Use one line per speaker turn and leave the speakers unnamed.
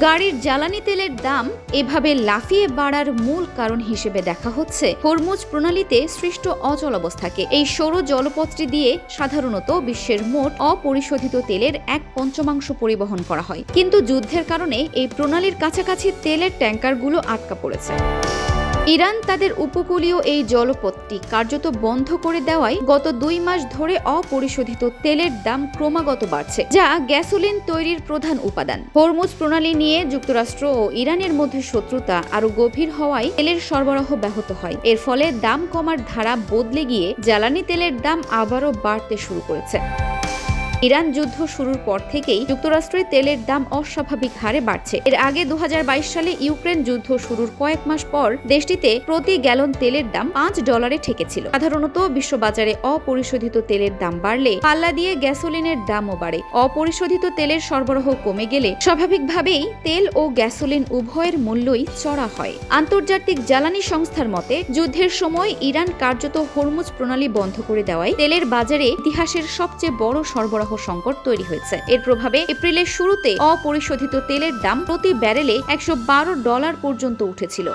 গাড়ির জ্বালানি তেলের দাম এভাবে লাফিয়ে বাড়ার মূল কারণ হিসেবে দেখা হচ্ছে হরমুজ প্রণালীতে সৃষ্ট অচলাবস্থাকে। এই সৌর জলপথটি দিয়ে সাধারণত বিশ্বের মোট অপরিশোধিত তেলের 1/5 পরিবহন করা হয়, কিন্তু যুদ্ধের কারণে এই প্রণালীর কাছাকাছি তেলের ট্যাঙ্কারগুলো আটকা পড়েছে। ইরান তাদের উপকূলীয় এই জলপথটি কার্যত বন্ধ করে দেওয়ায় গত 2 মাস ধরে অপরিশোধিত তেলের দাম ক্রমাগত বাড়ছে, যা গ্যাসোলিন তৈরির প্রধান উপাদান। হরমুজ প্রণালী নিয়ে যুক্তরাষ্ট্র ও ইরানের মধ্যে শত্রুতা আরও গভীর হওয়ায় তেলের সরবরাহ ব্যাহত হয়। এর ফলে দাম কমার ধারা বদলে গিয়ে জ্বালানি তেলের দাম আবারও বাড়তে শুরু করেছে। ইরান যুদ্ধ শুরুর পর থেকেই যুক্তরাষ্ট্রে তেলের দাম অস্বাভাবিক হারে বাড়ছে। এর আগে 2022 সালে ইউক্রেন যুদ্ধ শুরুর কয়েক মাস পর দেশটিতে প্রতি গ্যালন তেলের দাম $5 ঠেকেছিল। সাধারণত বিশ্ববাজারে অপরিশোধিত তেলের দাম বাড়লে পাল্লা দিয়ে গ্যাসোলিনের দামও বাড়ে। অপরিশোধিত তেলের সরবরাহ কমে গেলে স্বাভাবিকভাবেই তেল ও গ্যাসোলিন উভয়ের মূল্যই চড়া হয়। আন্তর্জাতিক জ্বালানি সংস্থার মতে, যুদ্ধের সময় ইরান কার্যত হরমুজ প্রণালী বন্ধ করে দেওয়ায় তেলের বাজারে ইতিহাসের সবচেয়ে বড় সরবরাহ সংকট তৈরি হয়েছে। এর প্রভাবে এপ্রিলের শুরুতে অপরিশোধিত তেলের দাম প্রতি ব্যারেলে $112 পর্যন্ত উঠেছিল।